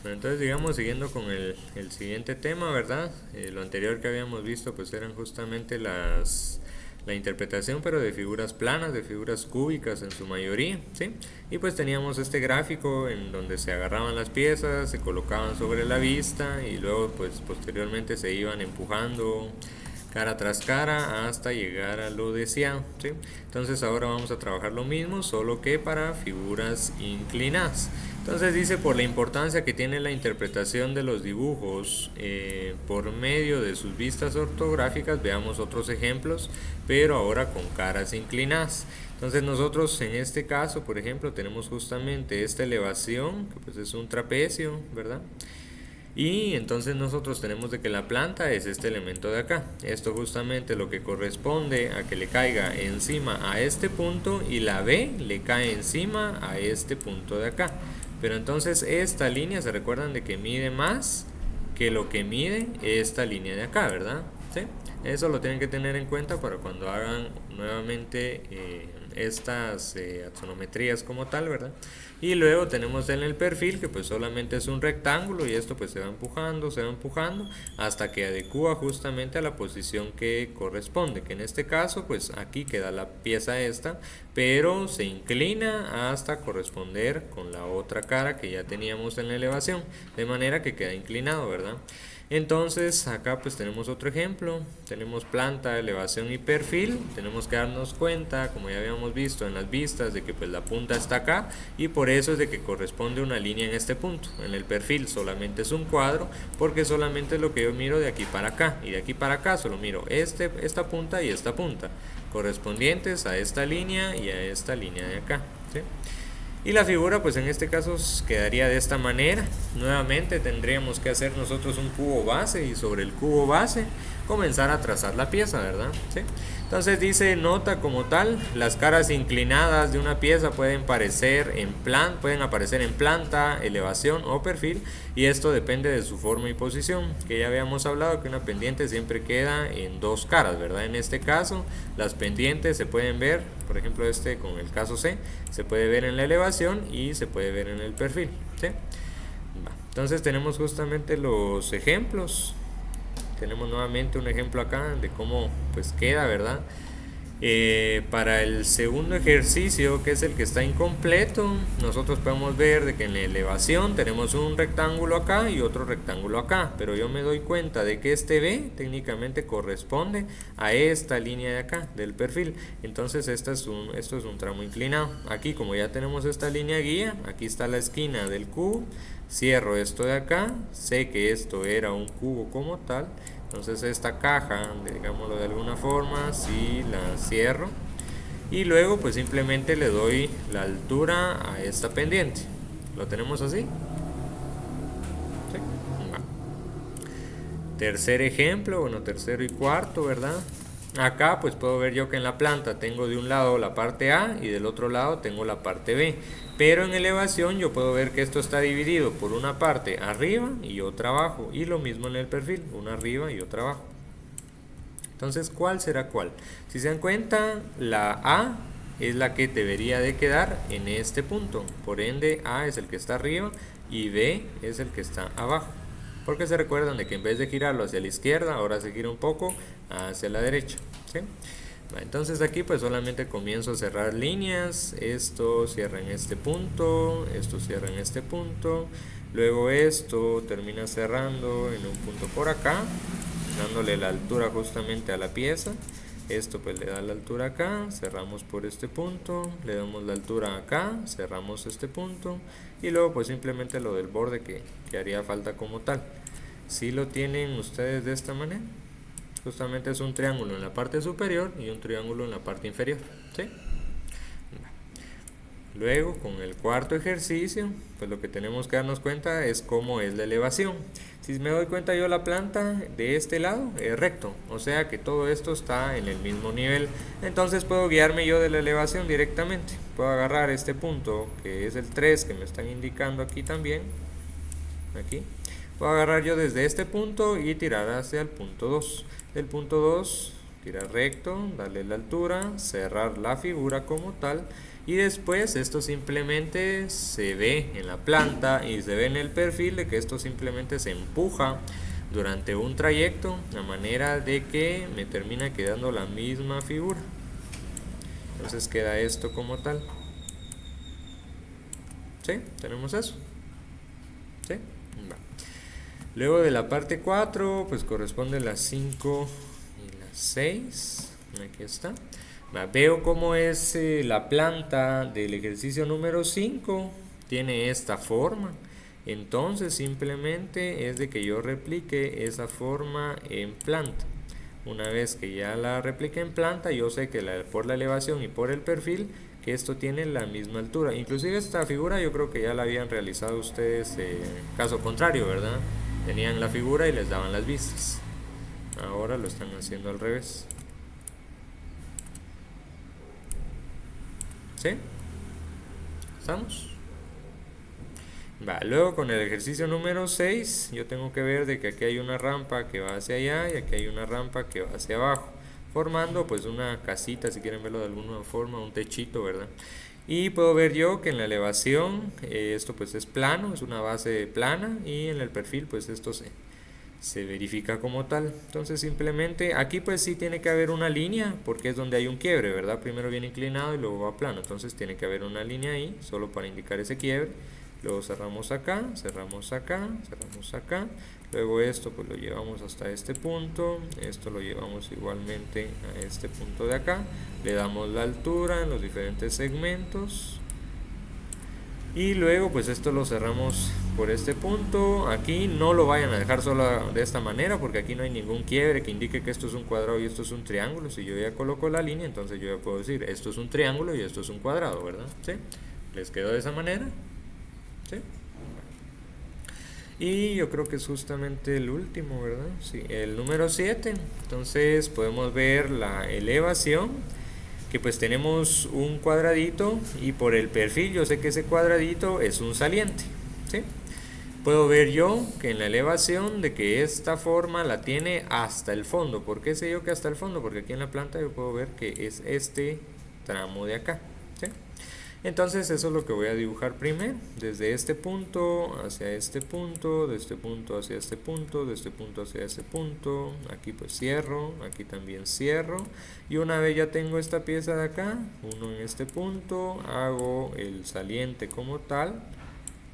Bueno, entonces digamos siguiendo con el siguiente tema, ¿verdad? Lo anterior que habíamos visto pues eran justamente la interpretación pero de figuras planas, de figuras cúbicas en su mayoría, ¿sí? Y pues teníamos este gráfico en donde se agarraban las piezas, se colocaban sobre la vista y luego pues posteriormente se iban empujando cara tras cara hasta llegar a lo deseado, ¿sí? Entonces ahora vamos a trabajar lo mismo, solo que para figuras inclinadas. Entonces dice por la importancia que tiene la interpretación de los dibujos por medio de sus vistas ortográficas, veamos otros ejemplos, pero ahora con caras inclinadas. Entonces nosotros en este caso, por ejemplo, tenemos justamente esta elevación, que pues es un trapecio, ¿verdad? Y entonces nosotros tenemos de que la planta es este elemento de acá. Esto justamente lo que corresponde a que le caiga encima a este punto y la B le cae encima a este punto de acá. Pero entonces esta línea, se recuerdan de que mide más que lo que mide esta línea de acá, ¿verdad? ¿Sí? Eso lo tienen que tener en cuenta para cuando hagan nuevamente estas axonometrías como tal, ¿verdad? Y luego tenemos en el perfil que pues solamente es un rectángulo y esto pues se va empujando hasta que adecua justamente a la posición que corresponde, que en este caso pues aquí queda la pieza esta, pero se inclina hasta corresponder con la otra cara que ya teníamos en la elevación, de manera que queda inclinado, ¿verdad? Entonces acá pues tenemos otro ejemplo, tenemos planta, elevación y perfil. Tenemos que darnos cuenta, como ya habíamos visto en las vistas, de que pues la punta está acá y por eso es de que corresponde una línea en este punto. En el perfil solamente es un cuadro porque solamente es lo que yo miro de aquí para acá, y de aquí para acá solo miro esta punta y esta punta correspondientes a esta línea y a esta línea de acá, ¿sí? Y la figura pues en este caso quedaría de esta manera. Nuevamente tendríamos que hacer nosotros un cubo base y sobre el cubo base comenzar a trazar la pieza, ¿verdad? ¿Sí? Entonces dice nota como tal, las caras inclinadas de una pieza pueden aparecer en planta, elevación o perfil, y esto depende de su forma y posición, que ya habíamos hablado que una pendiente siempre queda en dos caras, ¿verdad? En este caso las pendientes se pueden ver, por ejemplo con el caso C, se puede ver en la elevación y se puede ver en el perfil, ¿sí? Entonces tenemos justamente los ejemplos. Tenemos nuevamente un ejemplo acá de cómo pues queda, ¿verdad? Para el segundo ejercicio, que es el que está incompleto, nosotros podemos ver de que en la elevación tenemos un rectángulo acá y otro rectángulo acá, pero yo me doy cuenta de que este B técnicamente corresponde a esta línea de acá del perfil. Entonces esto es un tramo inclinado. Aquí, como ya tenemos esta línea guía, aquí está la esquina del cubo, cierro esto de acá, sé que esto era un cubo como tal. Entonces esta caja, digámoslo de alguna forma, si la cierro y luego pues simplemente le doy la altura a esta pendiente. ¿Lo tenemos así? ¿Sí? Tercer ejemplo, bueno, tercero y cuarto, ¿verdad? Acá pues puedo ver yo que en la planta tengo de un lado la parte A y del otro lado tengo la parte B. Pero en elevación yo puedo ver que esto está dividido por una parte arriba y otra abajo. Y lo mismo en el perfil, una arriba y otra abajo. Entonces, ¿cuál será cuál? Si se dan cuenta, la A es la que debería de quedar en este punto. Por ende, A es el que está arriba y B es el que está abajo. Porque se recuerdan de que en vez de girarlo hacia la izquierda, ahora se gira un poco hacia la derecha, ¿sí? Entonces aquí pues solamente comienzo a cerrar líneas. Esto cierra en este punto, esto cierra en este punto, luego esto termina cerrando en un punto por acá, dándole la altura justamente a la pieza. Esto pues le da la altura acá, cerramos por este punto, le damos la altura acá, cerramos este punto y luego pues simplemente lo del borde que haría falta como tal. Si lo tienen ustedes de esta manera, justamente es un triángulo en la parte superior y un triángulo en la parte inferior, ¿sí? Luego, con el cuarto ejercicio, pues lo que tenemos que darnos cuenta es cómo es la elevación. Si me doy cuenta yo, la planta de este lado es recto, o sea que todo esto está en el mismo nivel. Entonces puedo guiarme yo de la elevación directamente. Puedo agarrar este punto que es el 3 que me están indicando aquí también, aquí. Puedo agarrar yo desde este punto y tirar hacia el punto 2. Del punto 2 tirar recto, darle la altura, cerrar la figura como tal, y después esto simplemente se ve en la planta y se ve en el perfil de que esto simplemente se empuja durante un trayecto, de manera de que me termina quedando la misma figura. Entonces queda esto como tal. ¿Sí? Tenemos eso. ¿Sí? Va. Luego de la parte 4, pues corresponde las 5 y las 6. Aquí está. Veo cómo es la planta del ejercicio número 5. Tiene esta forma. Entonces simplemente es de que yo replique esa forma en planta. Una vez que ya la replique en planta, yo sé que por la elevación y por el perfil, que esto tiene la misma altura. Inclusive esta figura yo creo que ya la habían realizado ustedes, caso contrario, ¿verdad? Tenían la figura y les daban las vistas. Ahora lo están haciendo al revés. ¿Sí? ¿Estamos? Va, luego con el ejercicio número 6, yo tengo que ver de que aquí hay una rampa que va hacia allá y aquí hay una rampa que va hacia abajo, formando pues una casita, si quieren verlo de alguna forma, un techito, ¿verdad? Y puedo ver yo que en la elevación esto pues es plano, es una base plana, y en el perfil pues esto se verifica como tal. Entonces simplemente aquí pues sí tiene que haber una línea, porque es donde hay un quiebre, ¿verdad? Primero viene inclinado y luego va plano, entonces tiene que haber una línea ahí solo para indicar ese quiebre. Luego cerramos acá, cerramos acá, cerramos acá. Luego esto pues lo llevamos hasta este punto, esto lo llevamos igualmente a este punto de acá. Le damos la altura en los diferentes segmentos. Y luego pues esto lo cerramos por este punto. Aquí no lo vayan a dejar solo de esta manera, porque aquí no hay ningún quiebre que indique que esto es un cuadrado y esto es un triángulo. Si yo ya coloco la línea, entonces yo ya puedo decir esto es un triángulo y esto es un cuadrado, ¿verdad? ¿Sí? ¿Les quedó de esa manera? ¿Sí? Y yo creo que es justamente el último, ¿verdad? Sí, el número 7. Entonces podemos ver la elevación, que pues tenemos un cuadradito, y por el perfil yo sé que ese cuadradito es un saliente, ¿sí? Puedo ver yo que en la elevación de que esta forma la tiene hasta el fondo. ¿Por qué sé yo que hasta el fondo? Porque aquí en la planta yo puedo ver que es este tramo de acá, ¿sí? Entonces eso es lo que voy a dibujar primero, desde este punto hacia este punto, de este punto hacia este punto, de este punto hacia este punto. Aquí pues cierro, aquí también cierro, y una vez ya tengo esta pieza de acá, uno en este punto, hago el saliente como tal,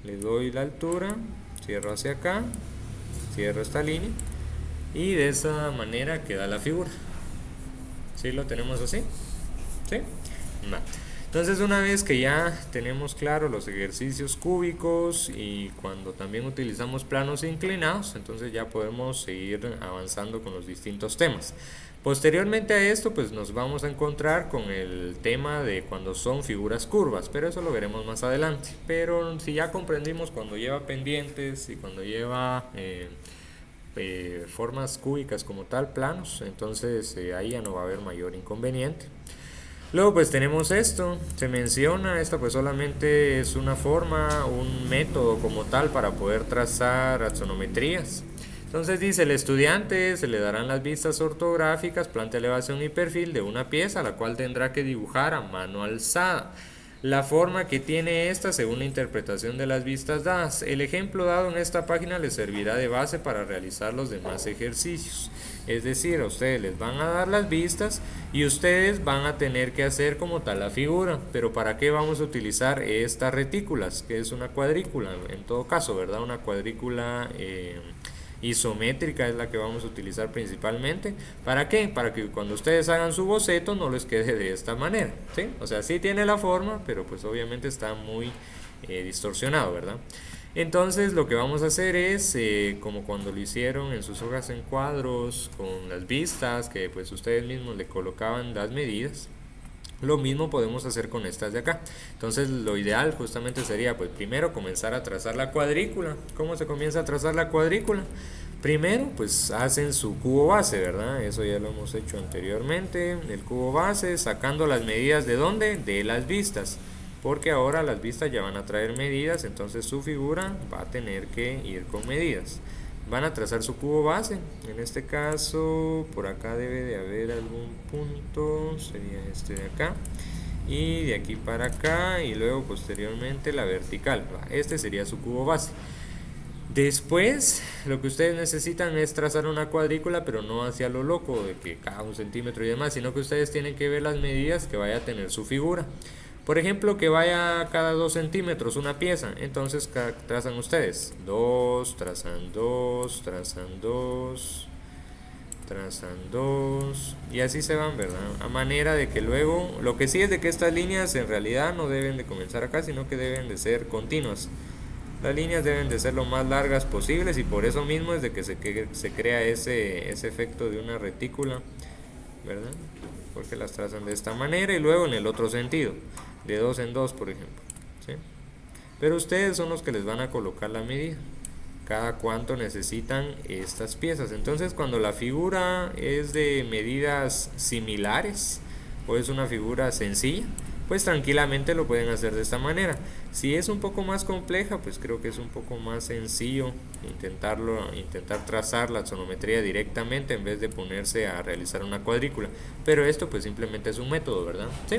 le doy la altura, cierro hacia acá, cierro esta línea, y de esa manera queda la figura. ¿Sí lo tenemos así? ¿Sí? No. Entonces una vez que ya tenemos claro los ejercicios cúbicos y cuando también utilizamos planos inclinados, entonces ya podemos seguir avanzando con los distintos temas. Posteriormente a esto pues nos vamos a encontrar con el tema de cuando son figuras curvas, pero eso lo veremos más adelante. Pero si ya comprendimos cuando lleva pendientes y cuando lleva formas cúbicas como tal, planos, entonces ahí ya no va a haber mayor inconveniente. Luego pues tenemos esto, se menciona, esta pues solamente es una forma, un método como tal para poder trazar axonometrías. Entonces dice, el estudiante se le darán las vistas ortográficas, planta, elevación y perfil de una pieza, la cual tendrá que dibujar a mano alzada. La forma que tiene esta según la interpretación de las vistas dadas. El ejemplo dado en esta página les servirá de base para realizar los demás ejercicios. Es decir, a ustedes les van a dar las vistas y ustedes van a tener que hacer como tal la figura. Pero ¿para qué vamos a utilizar estas retículas? Que es una cuadrícula, en todo caso, ¿verdad? Una cuadrícula isométrica es la que vamos a utilizar principalmente. ¿Para qué? Para que cuando ustedes hagan su boceto no les quede de esta manera, ¿sí? O sea, sí tiene la forma, pero pues obviamente está muy distorsionado, ¿verdad? Entonces lo que vamos a hacer es como cuando lo hicieron en sus hojas en cuadros con las vistas, que pues ustedes mismos le colocaban las medidas. Lo mismo podemos hacer con estas de acá. Entonces lo ideal justamente sería pues primero comenzar a trazar la cuadrícula. ¿Cómo se comienza a trazar la cuadrícula? Primero pues hacen su cubo base, ¿verdad? Eso ya lo hemos hecho anteriormente. El cubo base sacando las medidas ¿de dónde? De las vistas. Porque ahora las vistas ya van a traer medidas, entonces su figura va a tener que ir con medidas. van a trazar su cubo base. En este caso, por acá debe de haber algún punto, sería este de acá, y de aquí para acá, y luego posteriormente la vertical. Este sería su cubo base. Después, lo que ustedes necesitan es trazar una cuadrícula, pero no hacia lo loco, de que cada 1 centímetro y demás, sino que ustedes tienen que ver las medidas que vaya a tener su figura. Por ejemplo, que vaya cada 2 centímetros una pieza, entonces trazan ustedes 2, trazan 2, trazan 2, trazan 2, y así se van, ¿verdad? A manera de que luego, lo que sí es de que estas líneas en realidad no deben de comenzar acá, sino que deben de ser continuas. Las líneas deben de ser lo más largas posibles, y por eso mismo es de que se crea ese efecto de una retícula, ¿verdad? Porque las trazan de esta manera, y luego en el otro sentido, de 2 en 2, por ejemplo, ¿sí? Pero ustedes son los que les van a colocar la medida, cada cuánto necesitan estas piezas. Entonces, cuando la figura es de medidas similares o es una figura sencilla, pues tranquilamente lo pueden hacer de esta manera. Si es un poco más compleja, pues creo que es un poco más sencillo intentar trazar la sonometría directamente en vez de ponerse a realizar una cuadrícula. Pero esto pues simplemente es un método, ¿verdad? ¿Sí?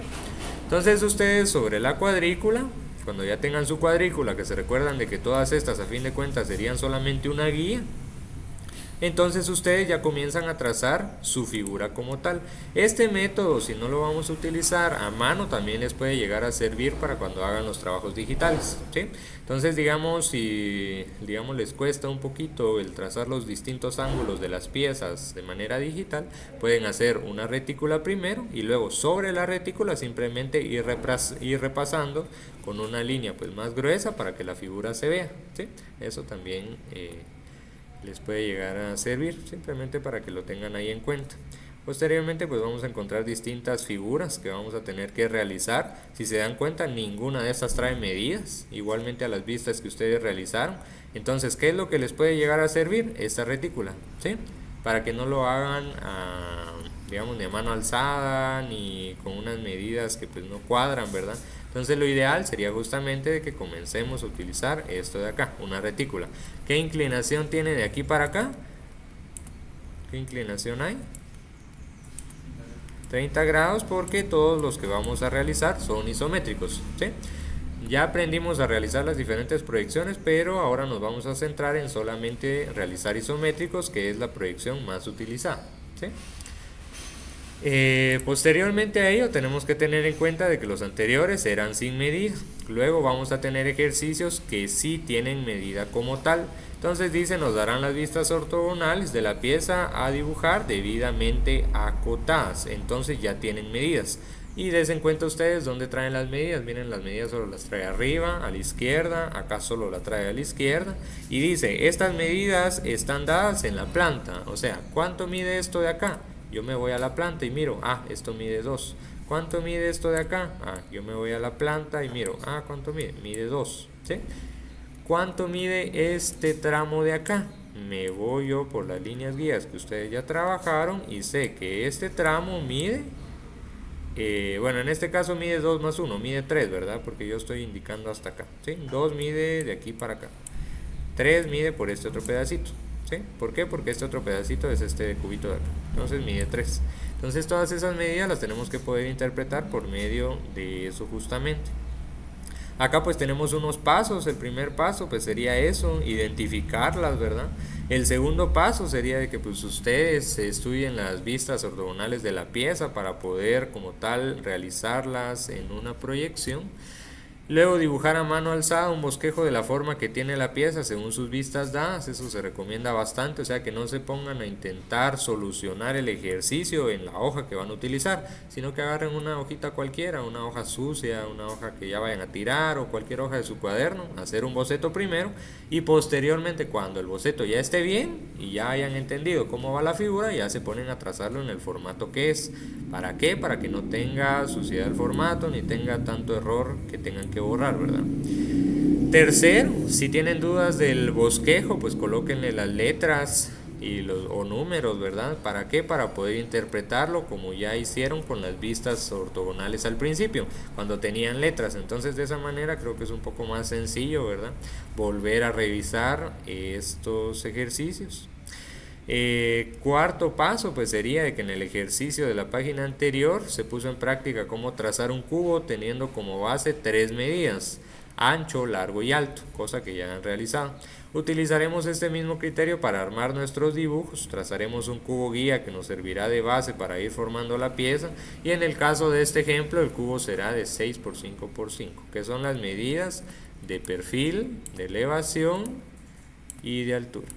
Entonces ustedes sobre la cuadrícula, cuando ya tengan su cuadrícula, que se recuerdan de que todas estas a fin de cuentas serían solamente una guía, entonces ustedes ya comienzan a trazar su figura como tal. Este método, si no lo vamos a utilizar a mano, también les puede llegar a servir para cuando hagan los trabajos digitales, ¿sí? Entonces, digamos, si les cuesta un poquito el trazar los distintos ángulos de las piezas de manera digital, pueden hacer una retícula primero y luego sobre la retícula simplemente ir repasando con una línea pues más gruesa para que la figura se vea, ¿sí? Eso también les puede llegar a servir, simplemente para que lo tengan ahí en cuenta. Posteriormente pues vamos a encontrar distintas figuras que vamos a tener que realizar. Si se dan cuenta, ninguna de estas trae medidas, igualmente a las vistas que ustedes realizaron. Entonces, ¿qué es lo que les puede llegar a servir? Esta retícula, ¿sí? Para que no lo hagan digamos de mano alzada ni con unas medidas que pues no cuadran, ¿verdad? Entonces lo ideal sería justamente de que comencemos a utilizar esto de acá, una retícula. ¿Qué inclinación tiene de aquí para acá? ¿Qué inclinación hay? 30 grados, porque todos los que vamos a realizar son isométricos, ¿sí? Ya aprendimos a realizar las diferentes proyecciones, pero ahora nos vamos a centrar en solamente realizar isométricos, que es la proyección más utilizada, ¿sí? Posteriormente a ello tenemos que tener en cuenta de que los anteriores eran sin medida. Luego vamos a tener ejercicios que sí tienen medida como tal. Entonces dice, nos darán las vistas ortogonales de la pieza a dibujar debidamente acotadas. Entonces ya tienen medidas. Y des en cuenta ustedes dónde traen las medidas. Miren, las medidas solo las trae arriba, a la izquierda, acá solo la trae a la izquierda. Y dice, estas medidas están dadas en la planta. O sea, ¿cuánto mide esto de acá? Yo me voy a la planta y miro, esto mide 2. ¿Cuánto mide esto de acá? Yo me voy a la planta y miro, ¿cuánto mide? Mide 2, ¿sí? ¿Cuánto mide este tramo de acá? Me voy yo por las líneas guías que ustedes ya trabajaron y sé que este tramo mide, bueno, en este caso mide 2 más 1, mide 3, ¿verdad? Porque yo estoy indicando hasta acá, ¿sí? 2 mide de aquí para acá, 3 mide por este otro pedacito. ¿Sí? ¿Por qué? Porque este otro pedacito es este cubito de acá, entonces mide 3. Entonces todas esas medidas las tenemos que poder interpretar por medio de eso justamente. Acá pues tenemos unos pasos. El primer paso pues sería eso, identificarlas, ¿verdad? El segundo paso sería de que pues ustedes estudien las vistas ortogonales de la pieza para poder como tal realizarlas en una proyección. Luego dibujar a mano alzada un bosquejo de la forma que tiene la pieza según sus vistas dadas. Eso se recomienda bastante, o sea que no se pongan a intentar solucionar el ejercicio en la hoja que van a utilizar, sino que agarren una hojita cualquiera, una hoja sucia, una hoja que ya vayan a tirar o cualquier hoja de su cuaderno, hacer un boceto primero y posteriormente cuando el boceto ya esté bien y ya hayan entendido cómo va la figura, ya se ponen a trazarlo en el formato que es. ¿Para qué? Para que no tenga suciedad el formato ni tenga tanto error que tengan que borrar, ¿verdad? Tercero, si tienen dudas del bosquejo, pues colóquenle las letras o números, ¿verdad? ¿Para qué? Para poder interpretarlo como ya hicieron con las vistas ortogonales al principio, cuando tenían letras. Entonces de esa manera creo que es un poco más sencillo, ¿verdad? Volver a revisar estos ejercicios. Cuarto paso pues sería de que en el ejercicio de la página anterior se puso en práctica cómo trazar un cubo teniendo como base tres medidas: ancho, largo y alto, cosa que ya han realizado. Utilizaremos este mismo criterio para armar nuestros dibujos. Trazaremos un cubo guía que nos servirá de base para ir formando la pieza, y en el caso de este ejemplo el cubo será de 6 por 5 por 5, que son las medidas de perfil, de elevación y de altura.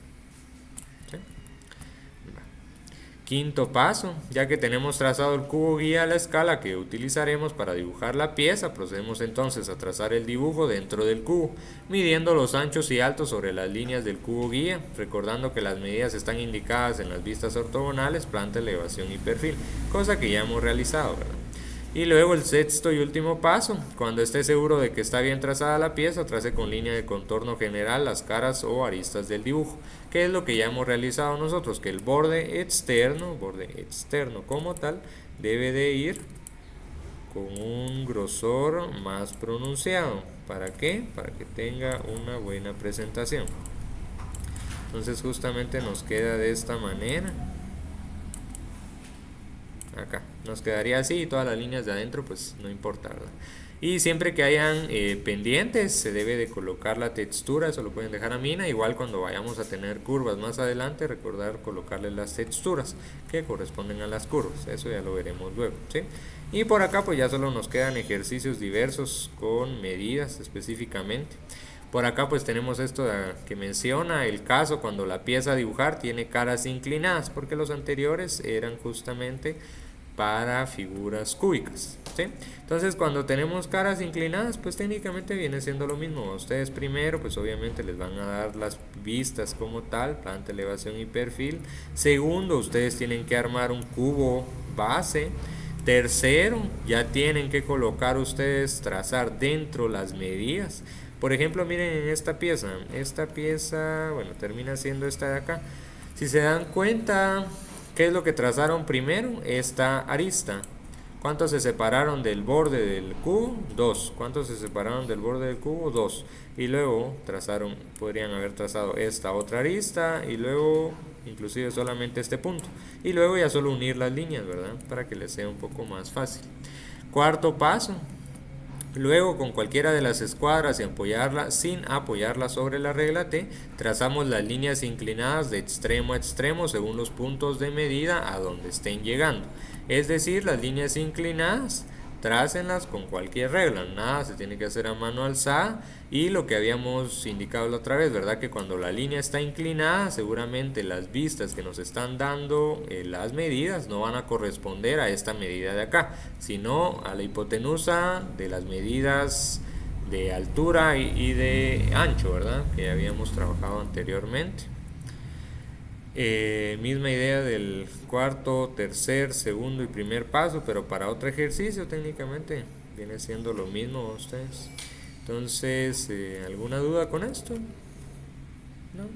Quinto paso: ya que tenemos trazado el cubo guía a la escala que utilizaremos para dibujar la pieza, procedemos entonces a trazar el dibujo dentro del cubo, midiendo los anchos y altos sobre las líneas del cubo guía, recordando que las medidas están indicadas en las vistas ortogonales, planta, elevación y perfil, cosa que ya hemos realizado, ¿verdad? Y luego el sexto y último paso: cuando esté seguro de que está bien trazada la pieza, trace con línea de contorno general las caras o aristas del dibujo, que es lo que ya hemos realizado nosotros, que el borde externo como tal, debe de ir con un grosor más pronunciado. ¿Para qué? Para que tenga una buena presentación. Entonces justamente nos queda de esta manera. Acá nos quedaría así, y todas las líneas de adentro pues no importa, ¿verdad? Y siempre que hayan pendientes se debe de colocar la textura, eso lo pueden dejar a mina. Igual cuando vayamos a tener curvas más adelante, recordar colocarle las texturas que corresponden a las curvas, eso ya lo veremos luego, ¿sí? Y por acá pues ya solo nos quedan ejercicios diversos con medidas específicamente. Por acá pues tenemos esto que menciona el caso cuando la pieza a dibujar tiene caras inclinadas, porque los anteriores eran justamente para figuras cúbicas, ¿sí? Entonces cuando tenemos caras inclinadas pues técnicamente viene siendo lo mismo. A ustedes primero pues obviamente les van a dar las vistas como tal, planta, elevación y perfil. Segundo, ustedes tienen que armar un cubo base. Tercero, ya tienen que colocar ustedes, trazar dentro las medidas. Por ejemplo, miren en esta pieza, bueno, termina siendo esta de acá. Si se dan cuenta, ¿qué es lo que trazaron primero? Esta arista. ¿Cuántos se separaron del borde del cubo? 2. ¿Cuántos se separaron del borde del cubo? 2. Y luego podrían haber trazado esta otra arista y luego inclusive solamente este punto. Y luego ya solo unir las líneas, ¿verdad? Para que les sea un poco más fácil. Cuarto paso: luego con cualquiera de las escuadras sin apoyarla sobre la regla T, trazamos las líneas inclinadas de extremo a extremo según los puntos de medida a donde estén llegando. Es decir, las líneas inclinadas, trácenlas con cualquier regla, nada se tiene que hacer a mano alzada. Y lo que habíamos indicado la otra vez, ¿verdad? Que cuando la línea está inclinada, seguramente las vistas que nos están dando las medidas no van a corresponder a esta medida de acá, sino a la hipotenusa de las medidas de altura y de ancho, ¿verdad? Que habíamos trabajado anteriormente. Misma idea del cuarto, tercer, segundo y primer paso, pero para otro ejercicio técnicamente viene siendo lo mismo ustedes. Entonces, ¿alguna duda con esto? ¿No?